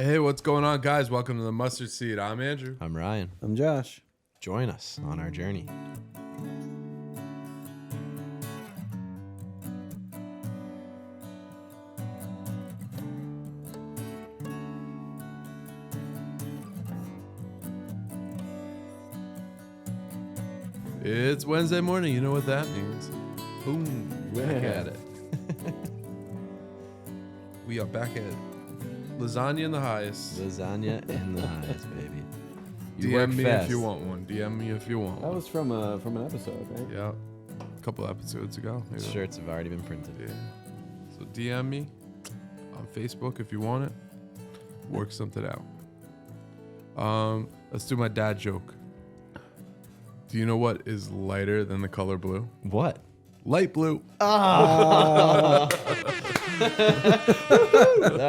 Hey, what's going on, guys? Welcome to the Mustard Seed. I'm Andrew. I'm Ryan. I'm Josh. Join us on our journey. It's Wednesday morning. You know what that means. Boom. Back at it. We are back at it. Lasagna in the highest. Lasagna in the highest, baby. DM me if you want one. DM me if you want That one. was from an episode, right? Yeah. A couple episodes ago. Yeah. Shirts have already been printed. Yeah. So DM me on Facebook if you want it. Work something out. Let's do my dad joke. Do you know what is lighter than the color blue? What? Light blue. That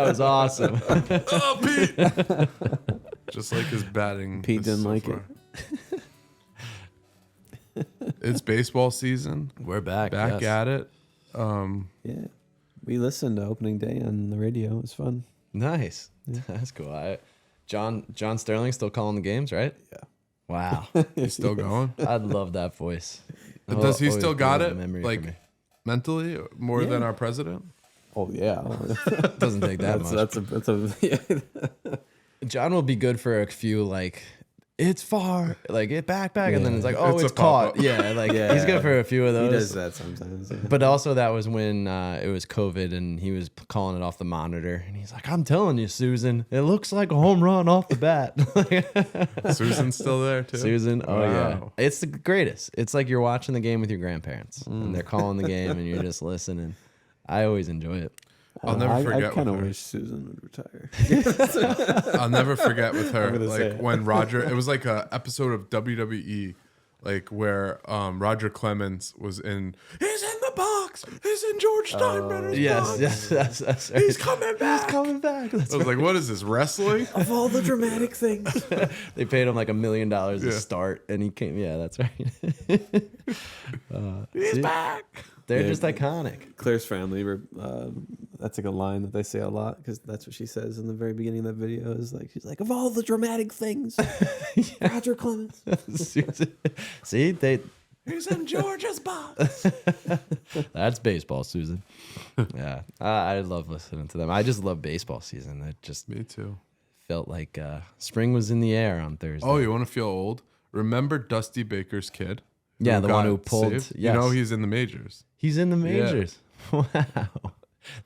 was awesome. Oh, Pete! Just like his batting. Pete didn't like it. It's baseball season. We're back. Back yes. at it. Yeah. We listened to opening day on the radio. It was fun. Nice. That's cool. John Sterling still calling the games, right? Yeah. Wow. He's still going. I'd love that voice. Does he Always still been got a it? memory for Like me. mentally more than our president? Oh yeah. Doesn't take that much. that's a yeah. John will be good for a few, like, it's far, like, it back, and then it's like, oh, It's it's a caught. pop-up. Yeah, like, Yeah. he's good for a few of He those. does that sometimes. Yeah. But also that was when it was COVID and he was calling it off the monitor. And he's like, I'm telling you, Susan, it looks like a home run off the bat. Susan's still there too. Susan, oh yeah. Wow. It's the greatest. It's like you're watching the game with your grandparents. And they're calling the game and you're just listening. I always enjoy it. I'll never forget I kind of with her. wish Susan would retire. I'll never forget with her. I'm gonna say Like it. when Roger, it was like a episode of WWE, like where Roger Clemens was in. He's in the box. He's in George Steinbrenner's box. That's right. He's coming back. He's coming back. That's I was like, what is this, wrestling? Of all the dramatic things. They paid him like $1 million to Yeah. start, and he came. Yeah, that's right. He's see? back. They're Yeah. just iconic. Claire's family, that's like a line that they say a lot because that's what she says in the very beginning of that video. Is like she's like, of all the dramatic things, Roger Clemens. See, He's in George's box. that's baseball, Susan. Yeah, I love listening to them. I just love baseball season. It just Me too. felt like spring was in the air on Thursday. Oh, you want to feel old? Remember Dusty Baker's kid? Yeah, the one got who pulled- saved? yes. You know he's in the majors. he's in the majors. Wow,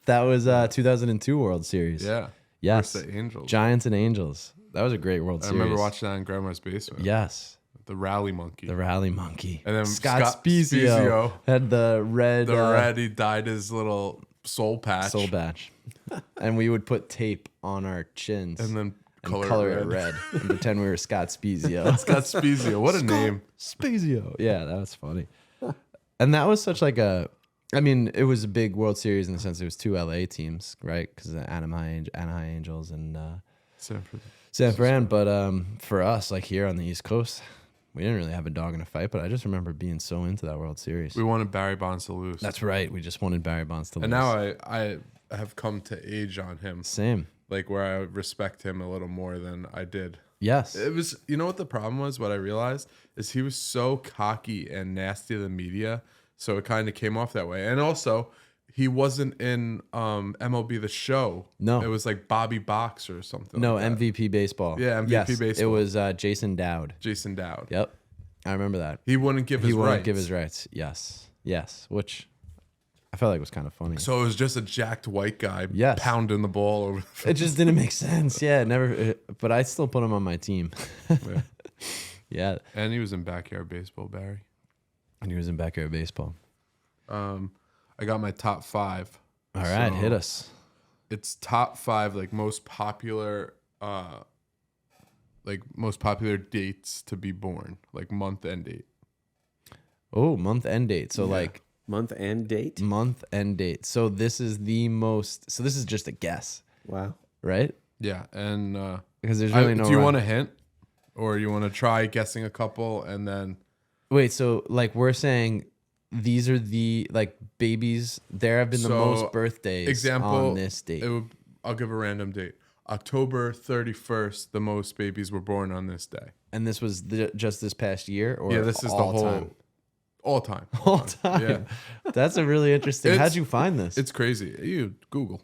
that was 2002 World Series. Yeah. Yes, Versus the Angels. Giants and Angels. That was a great World I Series. remember watching that in Grandma's basement. Yes. The Rally Monkey. The Rally Monkey. And then Scott Scott Spezio Spezio. had the red, The red, he dyed his little soul patch. soul batch. And we would put tape on our chins And then and color, it red and pretend we were Scott Spezio. Scott Spezio. What a name. Spezio. Yeah, that was funny. And that was such like I mean, it was a big World Series in the sense it was two LA teams, right? Because the Anaheim Angels and Sanford. San Fran. But for us, like here on the East Coast, we didn't really have a dog in a fight. But I just remember being so into that World Series. We wanted Barry Bonds to lose. That's right. We just wanted Barry Bonds to lose. And now I have come to age on him. Same. Like where I respect him a little more than I did. Yes. It was, you know what the problem was? What I realized is he was so cocky and nasty to the media. So it kind of came off that way. And also, he wasn't in MLB The Show. No. It was like Bobby Box or something. No, like that. MVP baseball. Yeah, MVP Yes, baseball. It was Jason Dowd. Jason Dowd. Yep. I remember that. He wouldn't give He his wouldn't rights. give his rights. Yes. Yes. Which I felt like was kind of funny. So it was just a jacked white guy Yes. pounding the ball over the field. It just didn't make sense. Yeah, it never. But I still put him on my team. Yeah. Yeah. And he was in backyard baseball, Barry. And he was in backyard baseball. I got my top 5. All right, So hit us. It's top 5 like most popular dates to be born, like month and date. Oh, month end date. So like Month and date. month end date. So this is the most. So this is just a guess, Wow. right? Yeah, and Because there's really no. do you rhyme. want a hint, or you want to try guessing a couple and then? Wait, so like we're saying these are the like babies. There have been the So, most birthdays Example on this date. I'll give a random date. October 31st, the most babies were born on this day. And this was just this past year, or Yeah, this is the all whole time? all time. All time. Yeah. That's a really interesting. It's- How'd you find this? It's crazy. You Google.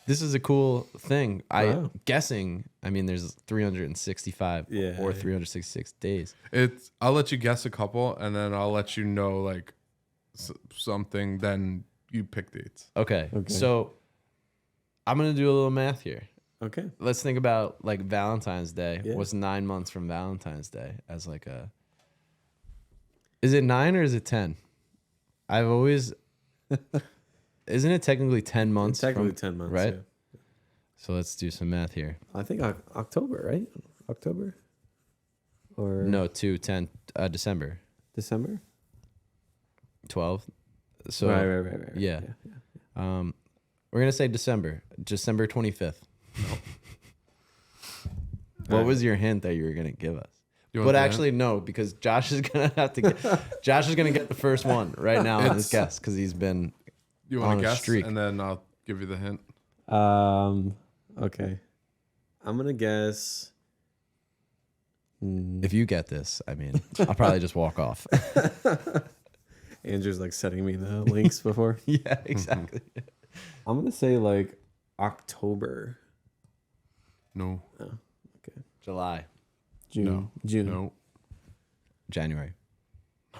This is a cool thing. Wow. I'm guessing. I mean, there's 365 Yeah. or 366 days. I'll let you guess a couple, and then I'll let you know like something. Then you pick dates. Okay. Okay. So I'm gonna do a little math here. Okay. Let's think about like Valentine's Day. Yeah. What's 9 months from Valentine's Day as like a? Is it 9 or is it 10? I've always. Isn't it technically 10 months? Technically from- 10 months, right? yeah. So let's do some math here. I think October, right? October? Or No, 10, December December? 12. So Right. yeah. We're gonna say December 25th. What was your hint that you were gonna give us? You want But the actually, no, because Josh is gonna have to get. Josh is gonna get the first one right now on this guess because he's been. You on want a to guess, streak. and then I'll give you the hint. Okay. I'm gonna guess. If you get this, I mean, I'll probably just walk off. Andrew's like setting me the links before. Yeah, exactly. I'm gonna say like October. No, July, June. No. June. no, January,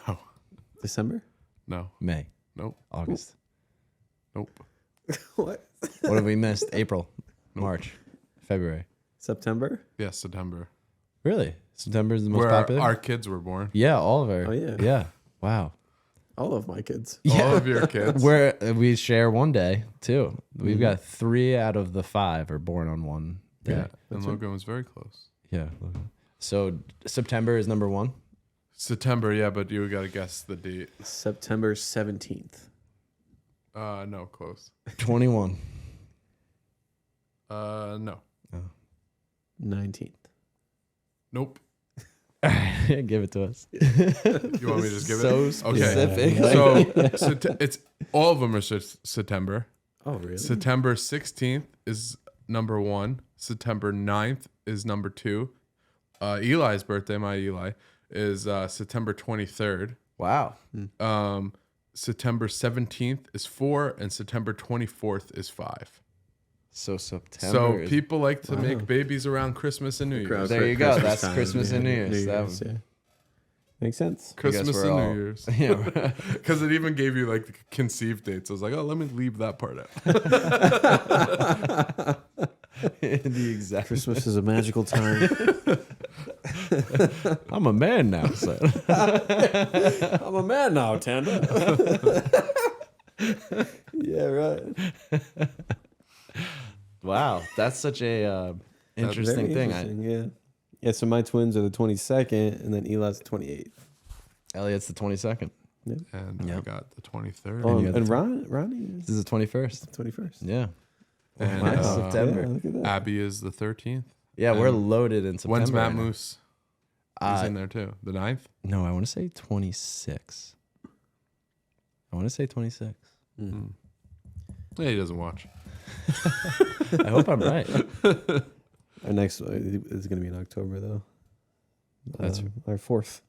no, December? no, May, nope, August. nope. What? What have we missed? April, March, February. September? Yeah, September. Really? September is the most Where popular? our kids were born. Yeah, all of our. Oh, yeah. Yeah. Wow. All of my kids. All of your kids. Where we share one day too. We've got 3 out of the 5 are born on one day. Yeah, and Logan was very close. Yeah. So September is number 1. September, yeah, but you got to guess the date. September 17th. No, close. 21. No, 19th. nope. Give it to us. You want me to just give So it? specific. Okay. So it's all of them are September. Oh, really? September 16th is number 1. September 9th is number 2. Eli's birthday, my Eli, is September 23rd. Wow. September 17th is 4, and September 24th is 5. So September. So is- people like to make babies around Christmas and New Year's. There you go. That's time, Christmas and New Year's. That one. yeah. Makes sense. Christmas we're and all- New Year's. Yeah. Because it even gave you like the conceived dates. I was like, oh, let me leave that part out. The exact. Christmas is a magical time. I'm a man now. So. I'm a man now, Tanda. Yeah, right. Wow, that's such a interesting Very thing. interesting, yeah. Yeah, so my twins are the 22nd, and then Eli's the 28th. Elliot's the 22nd. And I Yep. got the 23rd. Oh, you got and the- Ronnie is This is the 21st. 21st. Yeah. And Nice. September. Yeah, look at that. Abby is the 13th. Yeah, we're And loaded in September. When's Matt right now. Moose? He's Uh, in there too. The 9th? No, I want to say 26. I want to say 26. Mm. Yeah, he doesn't watch. I hope I'm right. Our next is going to be in October, though. That's our 4th.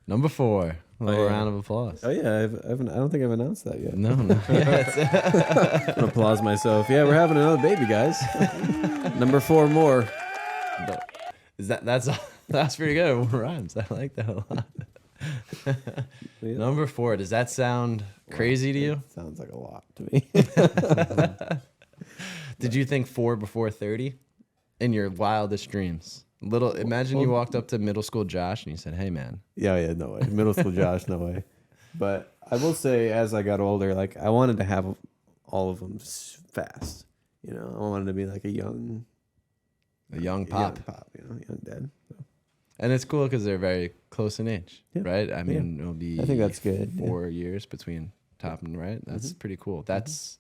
Number 4. A little yeah. round of applause. Oh, yeah. I don't think I've announced that yet. No, no. Yeah, it's- I'm gonna applause myself. Yeah, we're having another baby, guys. Number 4 more. Is that's pretty good. It rhymes. I like that a lot. Yeah. Number 4. Does that sound crazy to you? It sounds like a lot to me. Did you think 4 before 30 in your wildest dreams? Imagine you walked up to middle school Josh and you said, "Hey, man." Yeah, no way. Middle school Josh, no way. But I will say, as I got older, like I wanted to have all of them fast. You know, I wanted to be like a young Young pop. young dad. So, And it's cool because they're very close in age, Yeah. right? I mean, it'll be I think that's good, yeah. 4 years between top and right. That's pretty cool. That's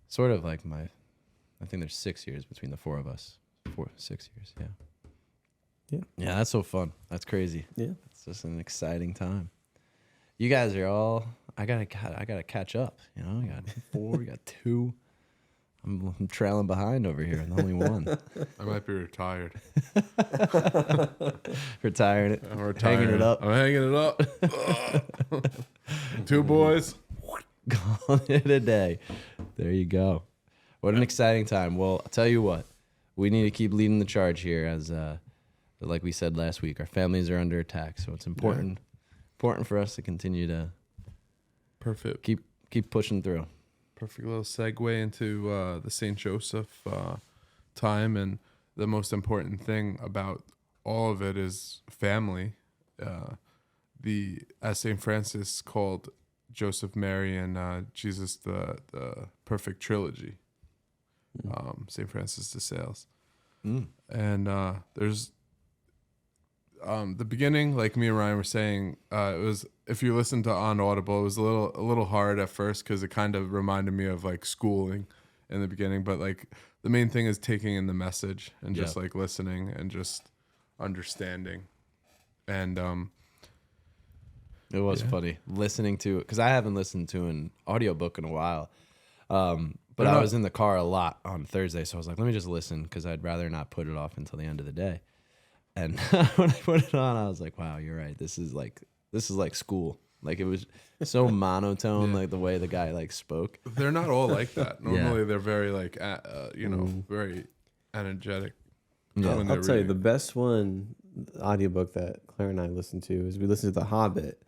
sort of like I think there's 6 years between the 4 of us. 6 years, yeah. Yeah. Yeah, that's so fun. That's crazy. Yeah. It's just an exciting time. You guys are all. I gotta catch up. You know, I got 4, we got 2. I'm trailing behind over here. I'm the only one. I might be retired. Retiring it. I'm retired. Hanging it up. I'm hanging it up. 2 boys. Calling it a day. There you go. What an exciting time. Well, I'll tell you what. We need to keep leading the charge here as like we said last week, our families are under attack. So it's important for us to continue to Perfect. keep pushing through. Perfect little segue into the St. Joseph time. And the most important thing about all of it is family. As St. Francis called Joseph, Mary, and Jesus the perfect trilogy. St. Francis de Sales. And there's the beginning, like me and Ryan were saying, it was, if you listen to on Audible, it was a little hard at first because it kind of reminded me of like schooling in the beginning. But like the main thing is taking in the message and just like listening and just understanding. And it was funny listening to it because I haven't listened to an audiobook in a while. But I was in the car a lot on Thursday, so I was like, let me just listen because I'd rather not put it off until the end of the day. And when I put it on, I was like, wow, you're right. This is like school. Like it was so monotone, like the way the guy like spoke. They're not all like that. Normally they're very like, very energetic. Yeah. when I'll they're tell you, reading. the best audiobook that Claire and I listened to is we listened to The Hobbit,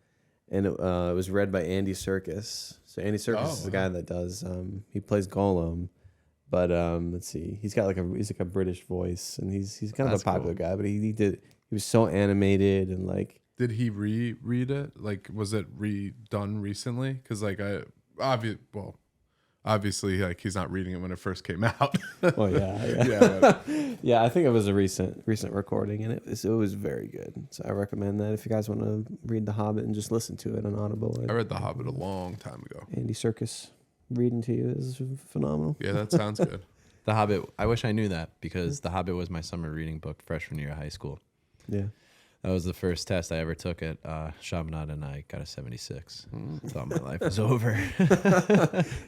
and it was read by Andy Serkis. So Andy Serkis is the guy that does he plays Gollum, but let's see, he's got he's like a British voice, and he's kind of That's a popular guy, but he was so animated and like. Did he reread it? Like, was it redone recently? Because like obviously like he's not reading it when it first came out. Oh yeah. Yeah. Yeah, I think it was a recent recording, and it was very good. So I recommend that if you guys want to read The Hobbit and just listen to it on Audible. I read The Hobbit a long time ago. Andy Serkis reading to you is phenomenal. Yeah, that sounds good. The Hobbit. I wish I knew that because The Hobbit was my summer reading book freshman year of high school. Yeah. That was the first test I ever took at Chaminade, and I got a 76. Thought my life was over.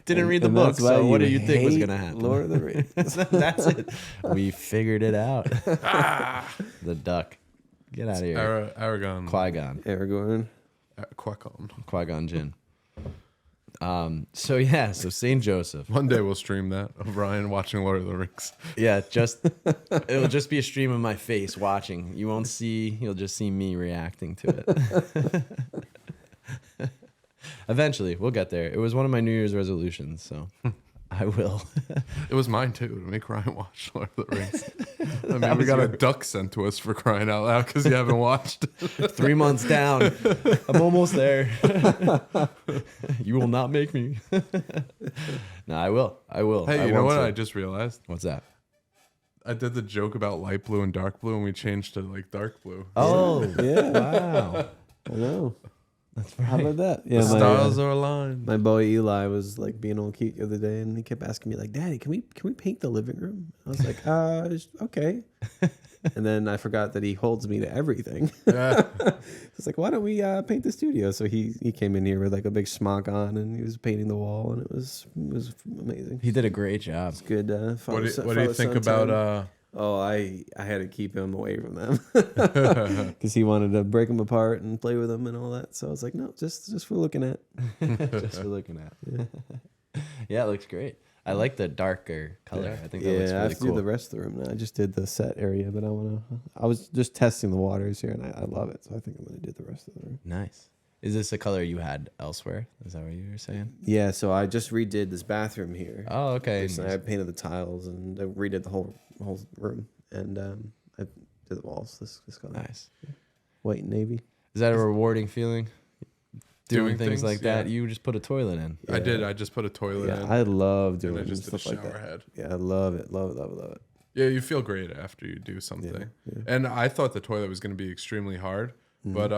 Didn't read the And book, that's why so what do you you think was hate going to happen? Lord of the Rings. That's it. We figured it out. The duck. Get out of here. Aragon. Qui-Gon. Aragorn. Qui-Gon. Qui-Gon Jinn. So St. Joseph. One day we'll stream that of Ryan watching Lord of the Rings. Yeah, it'll just be a stream of my face watching. You'll just see me reacting to it. Eventually, we'll get there. It was one of my New Year's resolutions, so I will. It was mine too, to make Ryan watch Lord of the Rings. I mean, we got a duck sent to us for crying out loud because you haven't watched. 3 months down. I'm almost there. You will not make me. No, I will. Hey, you know what I just realized? What's that? I did the joke about light blue and dark blue, and we changed to like dark blue. Oh, Yeah. wow. I know. That's How right. about that? Yeah, The stars are aligned. my boy Eli was like being all cute the other day, and he kept asking me like, "Daddy, can we paint the living room?" I was like, okay." And then I forgot that he holds me to everything. Yeah. It's like, why don't we paint the studio? So he came in here with like a big smock on, and he was painting the wall, and it was amazing. He did a great job. It's good. What do you think about? Oh, I had to keep him away from them because he wanted to break them apart and play with them and all that. So I was like, no, just for looking at. Just for looking at. Yeah, it looks great. I like the darker color. I think that looks I really have to do cool. the rest of the room now. I just did the set area, but I was just testing the waters here, and I love it. So I think I'm going to do the rest of the room. Nice. Is this a color you had elsewhere? Is that what you were saying? Yeah, so I just redid this bathroom here. Oh, okay. Recently. I painted the tiles and I redid the whole room, and I did the walls this color, Nice. white and navy. Is that a rewarding feeling? Doing things things? like that? Yeah. You just put a toilet in. I did. I just put a toilet Yeah, in. I love and doing I just did a stuff shower like that. head. Yeah, I love it, love it. Yeah, you feel great after you do something. Yeah. And I thought the toilet was going to be extremely hard, but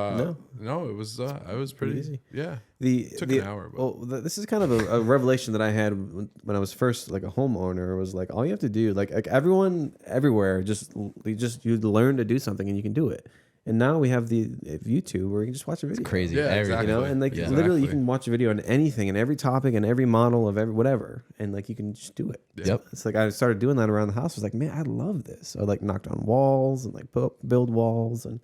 no, it was. I was pretty easy. Yeah, It took an hour. But this is kind of a revelation that I had when I was first like a homeowner. Was like all you have to do, like everyone everywhere, you learn to do something and you can do it. And now we have the YouTube where you can just watch a video. It's crazy. Yeah, Everything. exactly. You know, and like Yeah. literally you Exactly. can watch a video on anything and every topic and every model of every whatever. And like you can just do it. Yep. It's like I started doing that around the house. I was like, man, I love this. I like knocked on walls and like build walls and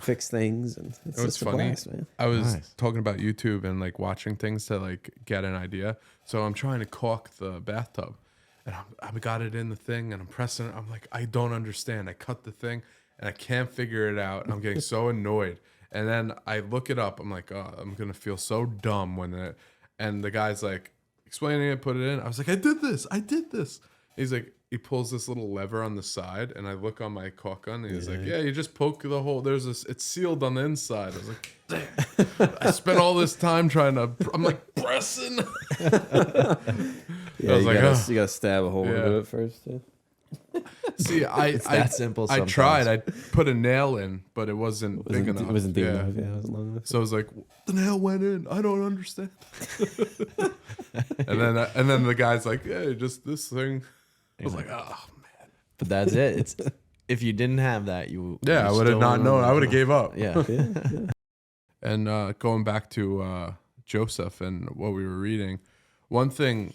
fix things. And it's What's just a funny? blast, man. I was Nice. talking about YouTube and like watching things to like get an idea. So I'm trying to caulk the bathtub, and I got it in the thing, and I'm pressing it. I'm like, I don't understand. I cut the thing, and I can't figure it out. And I'm getting so annoyed. And then I look it up. I'm like, oh, I'm gonna feel so dumb when it. And the guy's like explaining it, put it in. I was like, I did this. He's like, he pulls this little lever on the side, and I look on my caulk gun, and he's like, yeah, you just poke the hole. There's this. It's sealed on the inside. I was like, damn. I spent all this time trying to. I'm like pressing. Yeah, was you, like, gotta, "Ugh." you gotta stab a hole Yeah. into it first. Too. See, It's that simple I sometimes. tried. I put a nail in, but it wasn't big enough. It wasn't deep Yeah. enough. Yeah, it wasn't long enough. So I was like, the nail went in. I don't understand. and then the guy's like, yeah, just this thing. I was like, oh man. But that's it. It's if you didn't have that, you Yeah, you I would have still not wouldn't known. I know. would have gave up. Yeah. Yeah. And going back to Joseph and what we were reading, one thing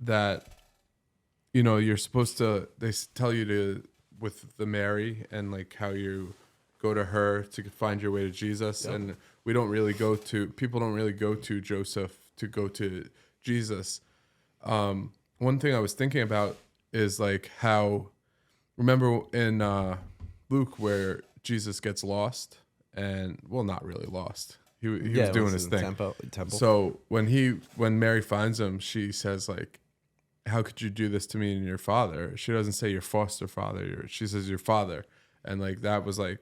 that you're supposed to, they tell you to, with the Mary and like how you go to her to find your way to Jesus, and people don't really go to Joseph to go to Jesus. One thing I was thinking about is like how, remember in Luke where Jesus gets lost, and well, not really lost. He was doing his thing. Temple. So when Mary finds him, she says like, how could you do this to me and your father? She doesn't say your foster father. She says your father. And like, that was like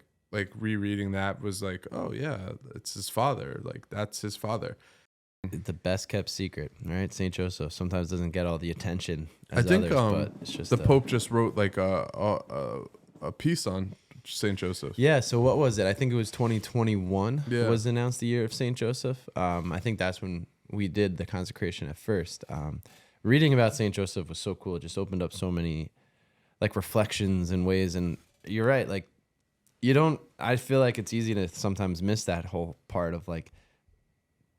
rereading that was like, oh yeah, it's his father. Like that's his father. The best kept secret, right? Saint Joseph sometimes doesn't get all the attention I as think others, but it's just the Pope just wrote like a piece on Saint Joseph. Yeah, so what was it? I think it was 2021 Yeah. was announced the year of Saint Joseph. I think that's when we did the consecration at first. Reading about Saint Joseph was so cool. It just opened up so many like reflections and ways. And you're right, like I feel like it's easy to sometimes miss that whole part of like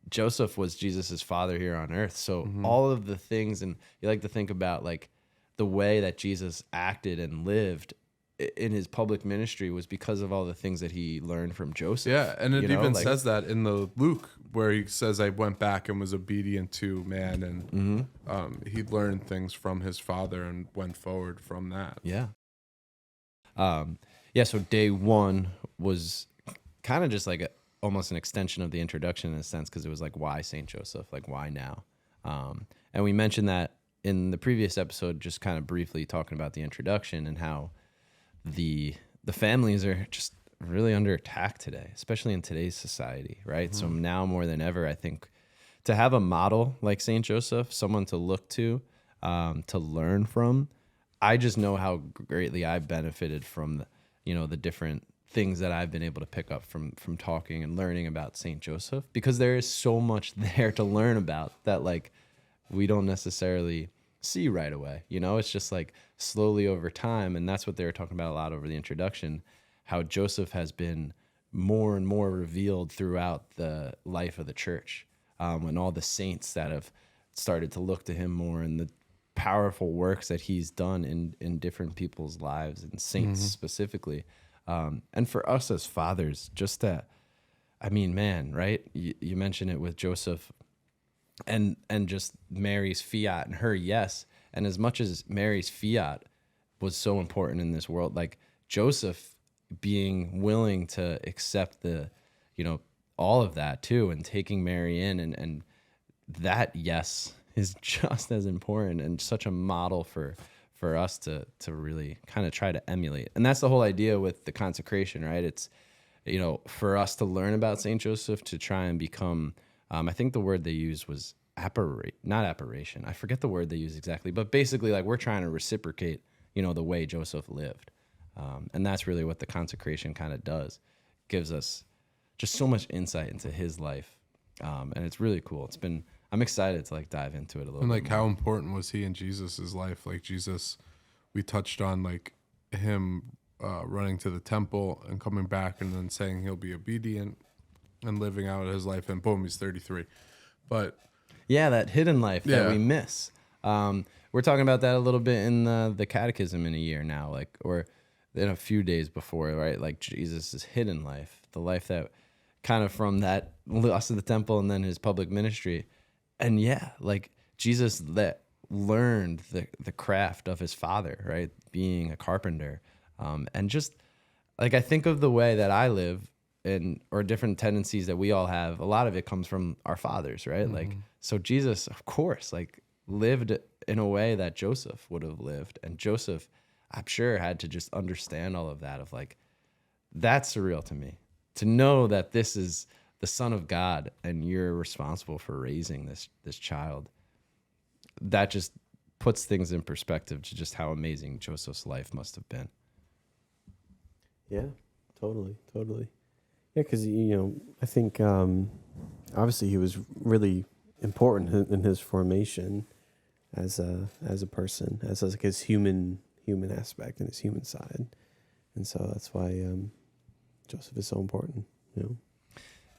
Joseph was Jesus's father here on earth. So all of the things, and you like to think about like the way that Jesus acted and lived in his public ministry was because of all the things that he learned from Joseph. Yeah, and it You know, even like- says that in the Luke where he says, I went back and was obedient to man, and he learned things from his father and went forward from that. Yeah. Yeah, so day one was kind of just like almost an extension of the introduction in a sense, because it was like, why St. Joseph? Like, why now? And we mentioned that in the previous episode, just kind of briefly talking about the introduction and how the families are just really under attack today, especially in today's society, right? So now more than ever, I think to have a model like St. Joseph, someone to look to learn from, I just know how greatly I've benefited from the different things that I've been able to pick up from talking and learning about St. Joseph, because there is so much there to learn about that like we don't necessarily see right away. It's just like slowly over time. And that's what they were talking about a lot over the introduction, how Joseph has been more and more revealed throughout the life of the church, and all the saints that have started to look to him more, and the powerful works that he's done in different people's lives, and saints specifically. And for us as fathers, just man, right? You mentioned it with Joseph and just Mary's fiat and her yes. And as much as Mary's fiat was so important in this world, like Joseph being willing to accept all of that too, and taking Mary in, and that yes is just as important and such a model for us to really kind of try to emulate. And that's the whole idea with the consecration, right? It's, for us to learn about St. Joseph, to try and become, I think the word they used was not apparition. I forget the word they used exactly, but basically like we're trying to reciprocate, the way Joseph lived. And that's really what the consecration kind of does. Gives us just so much insight into his life. And it's really cool. I'm excited to like dive into it a little And bit like more. how important was he in Jesus's life? Like Jesus, we touched on like him running to the temple and coming back and then saying he'll be obedient and living out his life, and boom, he's 33. But yeah, that hidden life that Yeah. we miss. We're talking about that a little bit in the catechism in a year now, like, or in a few days before, right? Like Jesus' hidden life, the life that kind of from that loss of the temple and then his public ministry. And yeah, like Jesus that learned the craft of his father, right? Being a carpenter. And just like, I think of the way that I live and, or different tendencies that we all have, a lot of it comes from our fathers, right? Like, so Jesus, of course, like lived in a way that Joseph would have lived. And Joseph, I'm sure, had to just understand all of that of like, that's surreal to me to know that this is the Son of God and you're responsible for raising this child. That just puts things in perspective to just how amazing Joseph's life must have been. Yeah, totally. Yeah, because I think obviously he was really important in his formation as a person, as like his human aspect and his human side, and so that's why Joseph is so important.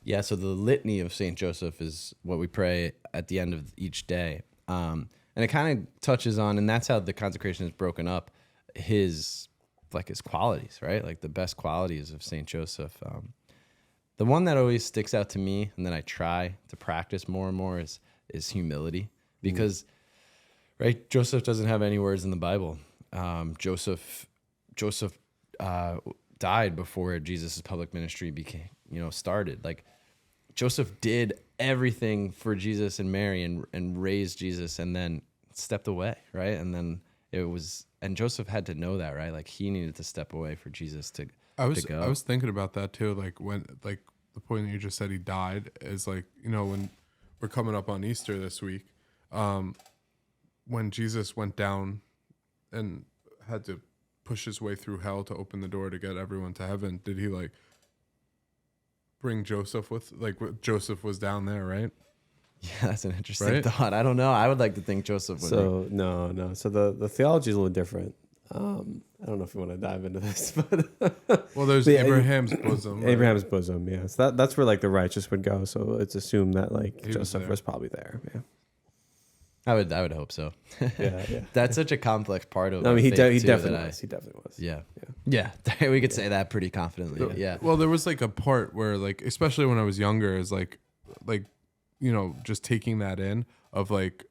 Yeah, so the litany of Saint Joseph is what we pray at the end of each day, and it kind of touches on, and that's how the consecration is broken up. His qualities, right? Like the best qualities of Saint Joseph. The one that always sticks out to me, and that I try to practice more and more, is humility, because right, Joseph doesn't have any words in the Bible. Joseph died before Jesus' public ministry started. Like Joseph did everything for Jesus and Mary and raised Jesus, and then stepped away, right? And then and Joseph had to know that, right? Like he needed to step away for Jesus to go. I was thinking about that too. Like when, like the point that you just said, he died is like, when we're coming up on Easter this week, when Jesus went down and had to push his way through hell to open the door to get everyone to heaven, did he like bring Joseph with, like Joseph was down there, right? Yeah, that's an interesting thought. I don't know. I would like to think Joseph would. So no. So the theology is a little different. I don't know if you want to dive into this, but well, there's Abraham's bosom. Right? Abraham's bosom, yeah. So that's where like the righteous would go. So it's assumed that like Joseph was probably there. Yeah. I would hope so. Yeah. That's such a complex part of. I mean, he definitely was. Yeah. We could say that pretty confidently. Yeah. Well, there was like a part where, like, especially when I was younger, is like, just taking that in of like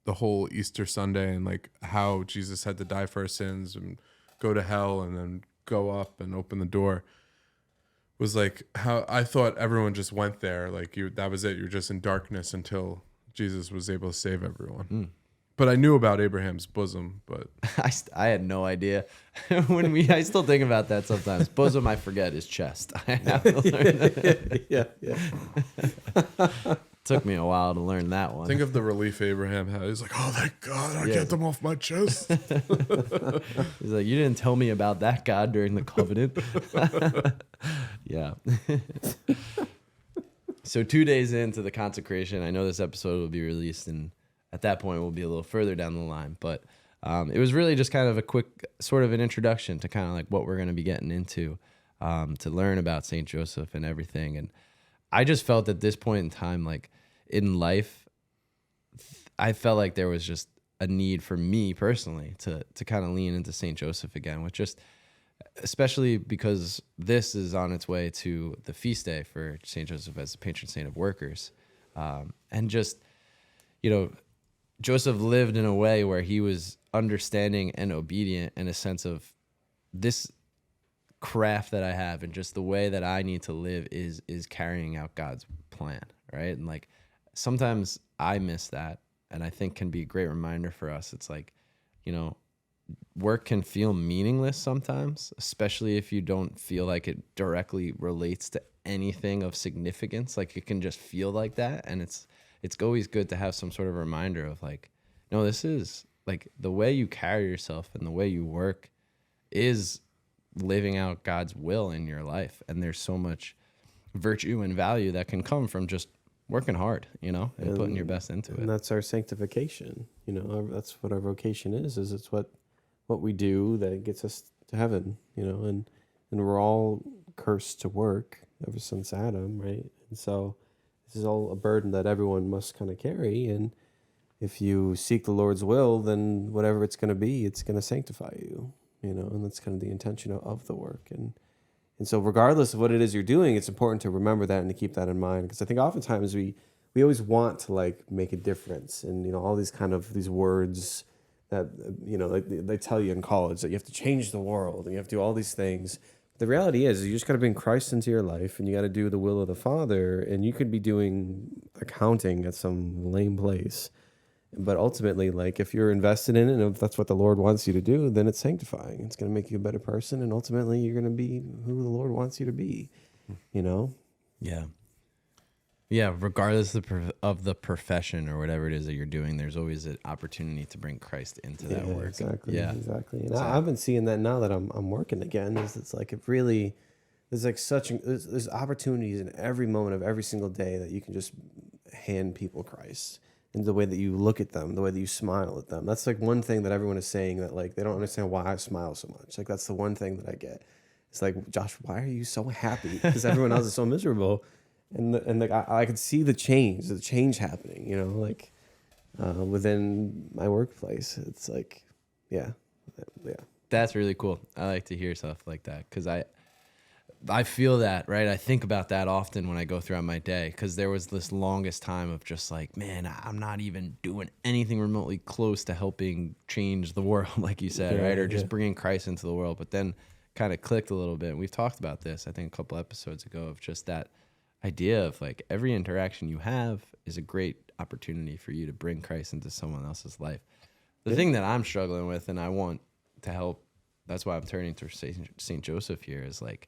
the whole Easter Sunday and like how Jesus had to die for our sins and go to hell and then go up and open the door, was like how I thought everyone just went there. Like that was it. You're just in darkness until Jesus was able to save everyone. But I knew about Abraham's bosom, but I had no idea. I still think about that sometimes. Bosom, I forget, is chest. I have to learn that. Yeah. Took me a while to learn that one. think of the relief Abraham had. He's like, oh, thank God, I get them off my chest. He's like, you didn't tell me about that God during the covenant. Yeah. So 2 days into the consecration, I know this episode will be released, and at that point we'll be a little further down the line. But it was really just kind of a quick sort of an introduction to kind of like what we're going to be getting into, to learn about Saint Joseph and everything. And I just felt at this point in time, like in life, I felt like there was just a need for me personally to kind of lean into Saint Joseph again, with just, especially because this is on its way to the feast day for Saint Joseph as the patron saint of workers. And just, Joseph lived in a way where he was understanding and obedient in a sense of this craft that I have, and just the way that I need to live is carrying out God's plan, right? And like sometimes I miss that, and I think can be a great reminder for us. It's like, work can feel meaningless sometimes, especially if you don't feel like it directly relates to anything of significance. Like it can just feel like that, and it's always good to have some sort of reminder of like, no, this is like the way you carry yourself and the way you work is living out God's will in your life. And there's so much virtue and value that can come from just working hard, and putting your best into it. And that's our sanctification. That's what our vocation is it's what we do that gets us to heaven, and we're all cursed to work ever since Adam, right? And so this is all a burden that everyone must kind of carry. And if you seek the Lord's will, then whatever it's going to be, it's going to sanctify you, and that's kind of the intention of the work. And so regardless of what it is you're doing, it's important to remember that and to keep that in mind. Because I think oftentimes we always want to like make a difference. And, all these kind of these words that, like they tell you in college that you have to change the world and you have to do all these things. The reality is you just got to bring Christ into your life and you got to do the will of the Father. And you could be doing accounting at some lame place. But ultimately, like if you're invested in it and if that's what the Lord wants you to do, then it's sanctifying. It's going to make you a better person. And ultimately, you're going to be who the Lord wants you to be, Yeah. Yeah. Regardless of the profession or whatever it is that you're doing, there's always an opportunity to bring Christ into that work. Exactly. Yeah. Exactly. And I've been seeing that now that I'm working again. It's like it really, there's like there's opportunities in every moment of every single day that you can just hand people Christ. And the way that you look at them, the way that you smile at them. That's like one thing that everyone is saying that like they don't understand why I smile so much. Like that's the one thing that I get. It's like, Josh, why are you so happy? Because everyone else is so miserable. And like I could see the change happening, like within my workplace. It's like, yeah. That's really cool. I like to hear stuff like that because I feel that, right? I think about that often when I go throughout my day because there was this longest time of just like, man, I'm not even doing anything remotely close to helping change the world, like you said, right? Or just bringing Christ into the world. But then kind of clicked a little bit. And we've talked about this, I think, a couple episodes ago of just that idea of like every interaction you have is a great opportunity for you to bring Christ into someone else's life. The thing that I'm struggling with and I want to help, that's why I'm turning to St. Joseph here, is like,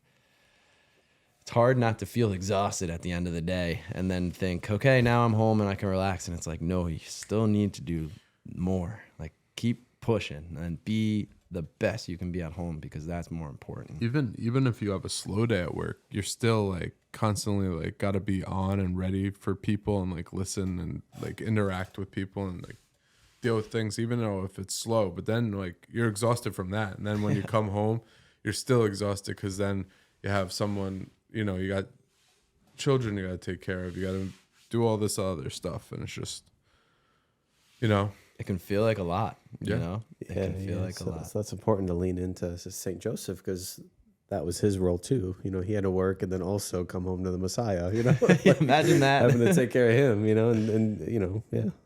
it's hard not to feel exhausted at the end of the day and then think, okay, now I'm home and I can relax. And it's like, no, you still need to do more. Like keep pushing and be the best you can be at home because that's more important. Even if you have a slow day at work, you're still like constantly like got to be on and ready for people and like listen and like interact with people and like deal with things, even though if it's slow. But then like you're exhausted from that. And then when you come home, you're still exhausted because then you have someone, you got children you got to take care of. You got to do all this other stuff. And it's just, It can feel like a lot, It can feel like a lot. So that's important to lean into St. Joseph because that was his role too. He had to work and then also come home to the Messiah, Imagine that. Having to take care of him,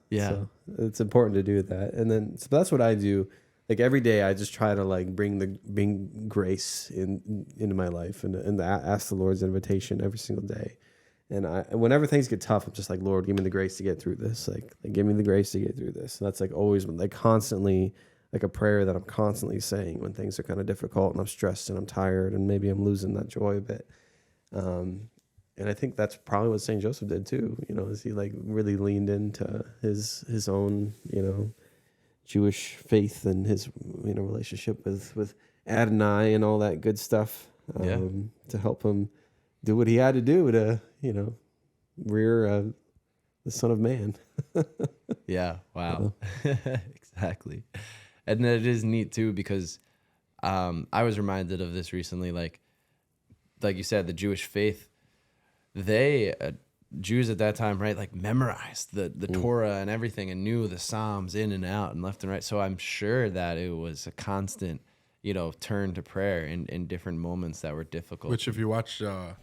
Yeah. So it's important to do that. And then, so that's what I do. Like every day I just try to like bring grace into my life and ask the Lord's invitation every single day. And whenever things get tough, I'm just like, Lord, give me the grace to get through this. Like give me the grace to get through this. And that's like always like constantly like a prayer that I'm constantly saying when things are kind of difficult and I'm stressed and I'm tired and maybe I'm losing that joy a bit. And I think that's probably what St. Joseph did too, is he like really leaned into his own, Jewish faith and his, relationship with Adonai and all that good stuff to help him do what he had to do to, rear the Son of Man. Yeah. Wow. Exactly. And it is neat too, because I was reminded of this recently, like you said, the Jewish faith, they, Jews at that time, right, like memorized the Torah and everything and knew the Psalms in and out and left and right. So I'm sure that it was a constant, turn to prayer in different moments that were difficult. Which if you watch The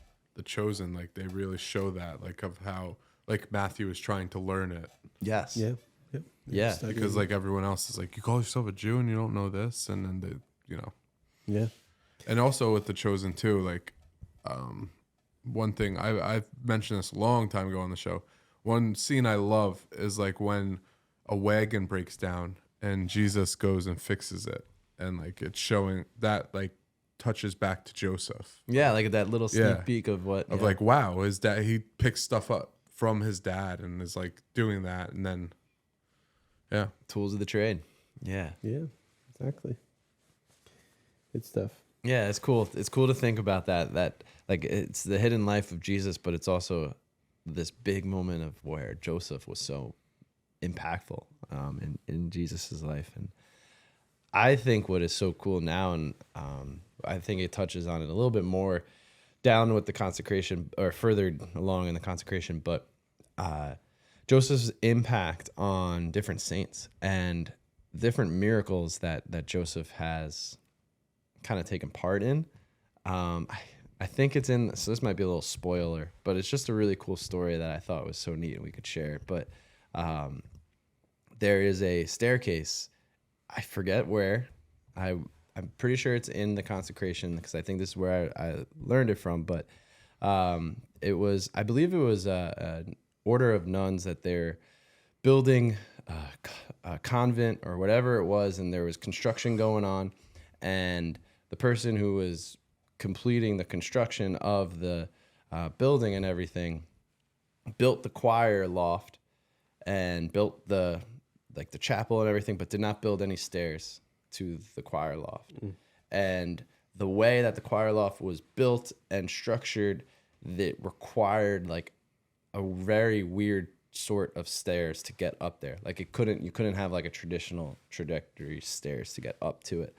Chosen, like they really show that, like of how like Matthew is trying to learn it. Yes. Yeah. Yep. Yeah. Because like everyone else is like, you call yourself a Jew and you don't know this, and then they, Yeah. And also with The Chosen too, like, one thing I've mentioned this a long time ago on the show. One scene I love is like when a wagon breaks down and Jesus goes and fixes it, and like it's showing that like touches back to Joseph. Yeah, like that little sneak peek of what like, wow, his dad, he picks stuff up from his dad and is like doing that, and then tools of the trade. Yeah. Yeah. Exactly. Good stuff. Yeah, it's cool. It's cool to think about that like it's the hidden life of Jesus, but it's also this big moment of where Joseph was so impactful in Jesus's life. And I think what is so cool now, and I think it touches on it a little bit more down with the consecration or further along in the consecration, but Joseph's impact on different saints and different miracles that Joseph has kind of taken part in. I think it's in, so this might be a little spoiler, but it's just a really cool story that I thought was so neat and we could share it. But there is a staircase. I forget where. I'm pretty sure it's in the consecration because I think this is where I learned it from. But it was, I believe it was an order of nuns that they're building a convent or whatever it was, and there was construction going on, and the person who was completing the construction of the building and everything built the choir loft and built the chapel and everything, but did not build any stairs to the choir loft. And the way that the choir loft was built and structured, that required like a very weird sort of stairs to get up there. Like you couldn't have like a traditional trajectory stairs to get up to it.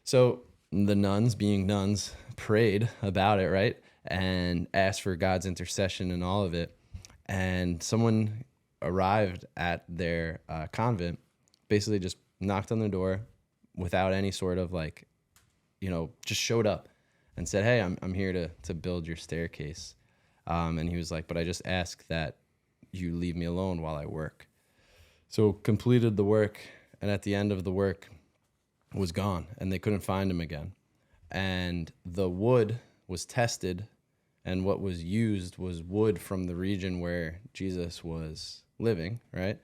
So the nuns, being nuns, prayed about it, right? And asked for God's intercession and all of it. And someone arrived at their convent, basically just knocked on the door without any sort of like, just showed up and said, "Hey, I'm here to build your staircase." And he was like, "But I just ask that you leave me alone while I work." So completed the work, and at the end of the work was gone, and they couldn't find him again. And the wood was tested, and what was used was wood from the region where Jesus was living, right?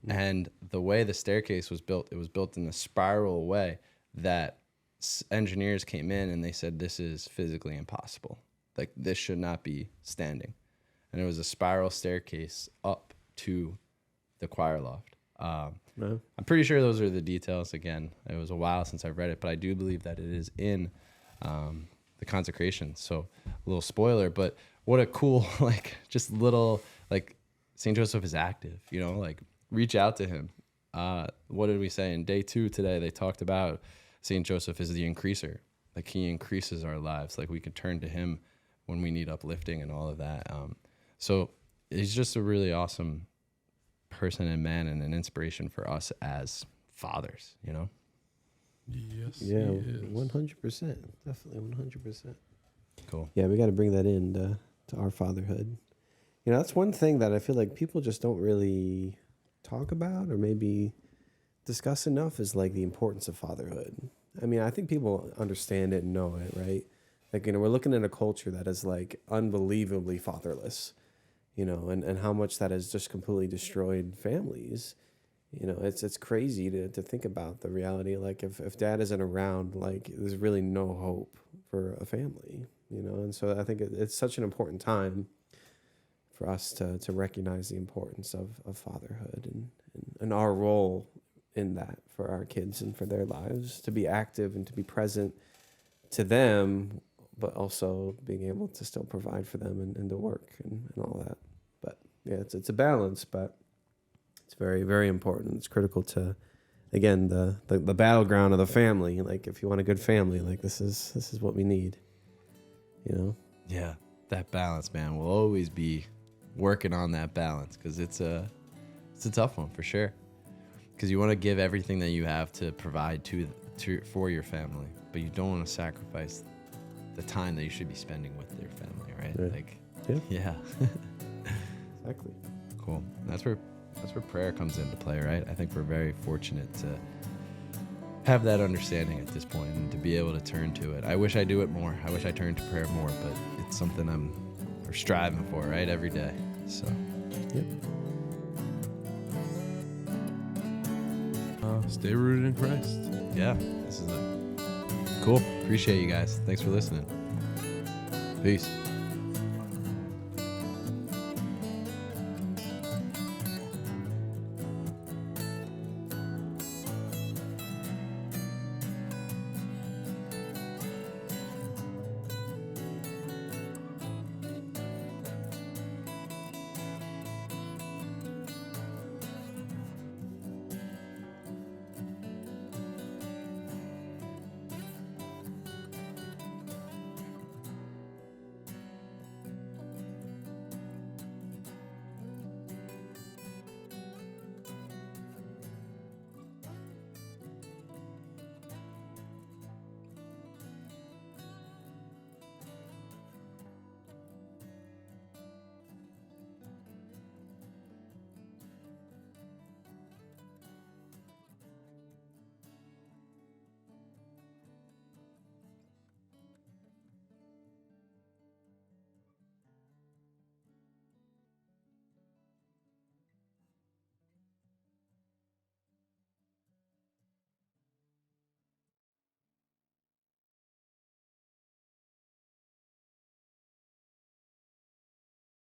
And the way the staircase was built, it was built in a spiral way that engineers came in and they said, "This is physically impossible. Like, this should not be standing." And it was a spiral staircase up to the choir loft. No. I'm pretty sure those are the details. Again, it was a while since I've read it, but I do believe that it is in the consecration. So a little spoiler, but what a cool, just little, St. Joseph is active, reach out to him. What did we say in day 2 today? They talked about St. Joseph is the increaser. Like, he increases our lives. Like, we can turn to him when we need uplifting and all of that. So he's just a really awesome person and man, and an inspiration for us as fathers, Yes. Yeah, he is. 100%. Definitely 100%. Cool. Yeah, we got to bring that in to our fatherhood. That's one thing that I feel like people just don't really talk about or maybe discuss enough, is like the importance of fatherhood. I mean, I think people understand it and know it, right? Like, we're looking at a culture that is like unbelievably fatherless, and how much that has just completely destroyed families. It's crazy to think about the reality. Like, if dad isn't around, like, there's really no hope for a family, and so I think it's such an important time for us to recognize the importance of fatherhood and our role in that for our kids and for their lives, to be active and to be present to them, but also being able to still provide for them and to work and all that. But yeah, it's a balance, but it's very, very important. It's critical to, again, the battleground of the family. Like, if you want a good family, like, this is what we need, Yeah, that balance, man. We'll always be working on that balance, because it's a tough one for sure. Because you want to give everything that you have to provide for your family, but you don't want to sacrifice the time that you should be spending with your family, right? Yeah. Yeah. Exactly. Cool. That's where prayer comes into play, right? I think we're very fortunate to have that understanding at this point and to be able to turn to it. I wish I do it more. I wish I turned to prayer more, but it's something we're striving for, right? Every day. So. Yep. Stay rooted in Christ. Yeah, this is it. Cool. Appreciate you guys. Thanks for listening. Peace.